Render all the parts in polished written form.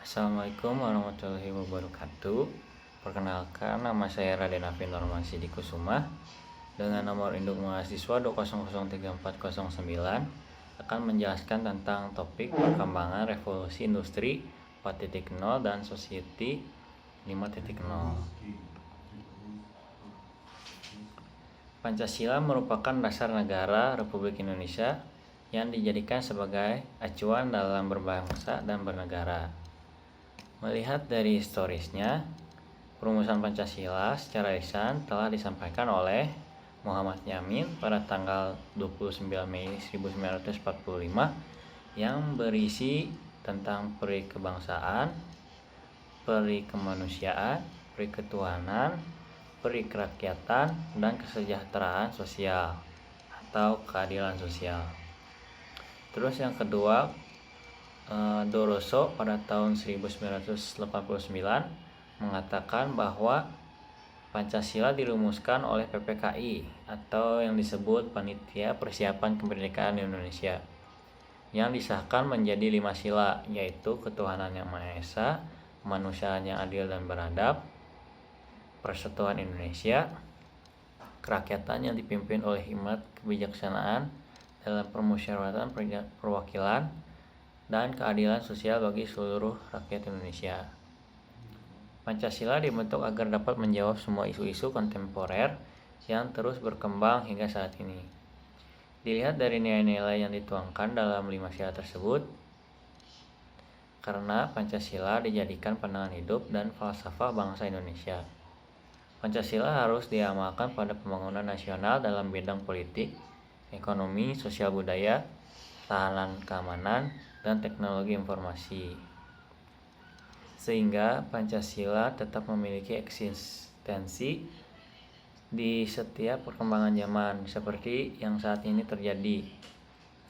Assalamualaikum warahmatullahi wabarakatuh. Perkenalkan, nama saya Raden Afin Norman Sidikusuma dengan nomor induk mahasiswa 2003409 akan menjelaskan tentang topik perkembangan revolusi industri 4.0 dan society 5.0. Pancasila merupakan dasar negara Republik Indonesia yang dijadikan sebagai acuan dalam berbangsa dan bernegara. Melihat dari historisnya, perumusan Pancasila secara lisan telah disampaikan oleh Muhammad Yamin pada tanggal 29 Mei 1945 yang berisi tentang peri kebangsaan, peri kemanusiaan, peri ketuhanan, peri kerakyatan, dan kesejahteraan sosial atau keadilan sosial. Terus yang kedua, Doroso pada tahun 1989 mengatakan bahwa Pancasila dirumuskan oleh PPKI atau yang disebut Panitia Persiapan Kemerdekaan Indonesia yang disahkan menjadi 5 sila, yaitu ketuhanan yang Maha Esa, kemanusiaan yang adil dan beradab, persatuan Indonesia, kerakyatan yang dipimpin oleh hikmat kebijaksanaan dalam permusyawaratan perwakilan, dan keadilan sosial bagi seluruh rakyat Indonesia. Pancasila dibentuk agar dapat menjawab semua isu-isu kontemporer yang terus berkembang hingga saat ini. Dilihat dari nilai-nilai yang dituangkan dalam 5 sila tersebut, karena Pancasila dijadikan pandangan hidup dan falsafah bangsa Indonesia. Pancasila harus diamalkan pada pembangunan nasional dalam bidang politik, ekonomi, sosial budaya, tahanan keamanan, dan teknologi informasi, sehingga Pancasila tetap memiliki eksistensi di setiap perkembangan zaman seperti yang saat ini terjadi.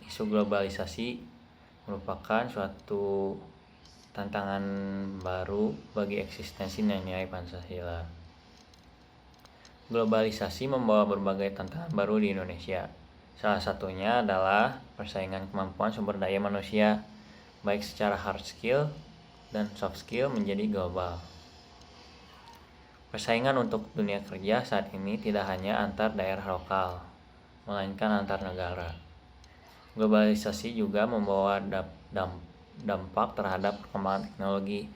Isu globalisasi merupakan suatu tantangan baru bagi eksistensi nilai Pancasila. Globalisasi membawa berbagai tantangan baru di Indonesia. Salah satunya adalah persaingan kemampuan sumber daya manusia, baik secara hard skill dan soft skill menjadi global. Persaingan untuk dunia kerja saat ini tidak hanya antar daerah lokal, melainkan antar negara. Globalisasi juga membawa dampak terhadap perkembangan teknologi.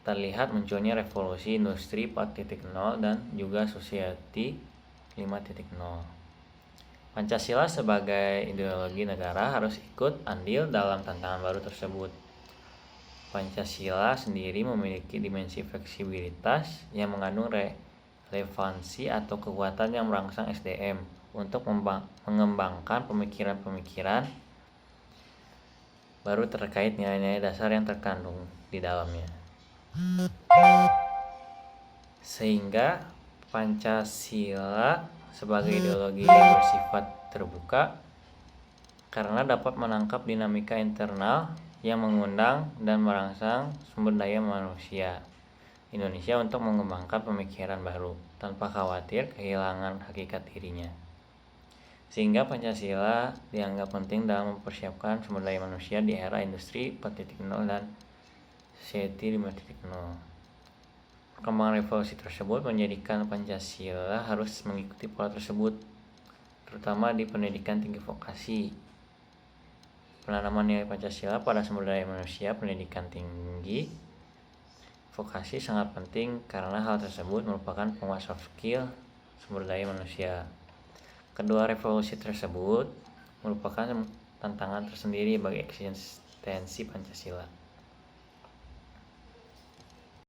Terlihat munculnya revolusi industri 4.0 dan juga society 5.0. Pancasila sebagai ideologi negara harus ikut andil dalam tantangan baru tersebut. Pancasila sendiri memiliki dimensi fleksibilitas yang mengandung relevansi atau kekuatan yang merangsang SDM untuk mengembangkan pemikiran-pemikiran baru terkait nilai-nilai dasar yang terkandung di dalamnya. Sehingga Pancasila sebagai ideologi yang bersifat terbuka karena dapat menangkap dinamika internal yang mengundang dan merangsang sumber daya manusia Indonesia untuk mengembangkan pemikiran baru tanpa khawatir kehilangan hakikat dirinya. Sehingga Pancasila dianggap penting dalam mempersiapkan sumber daya manusia di era industri 4.0 dan society 5.0. Perkembangan revolusi tersebut menjadikan Pancasila harus mengikuti pola tersebut, terutama di pendidikan tinggi vokasi. Penanaman nilai Pancasila pada sumber daya manusia pendidikan tinggi vokasi sangat penting karena hal tersebut merupakan penguat soft skill sumber daya manusia. Kedua revolusi tersebut merupakan tantangan tersendiri bagi eksistensi Pancasila.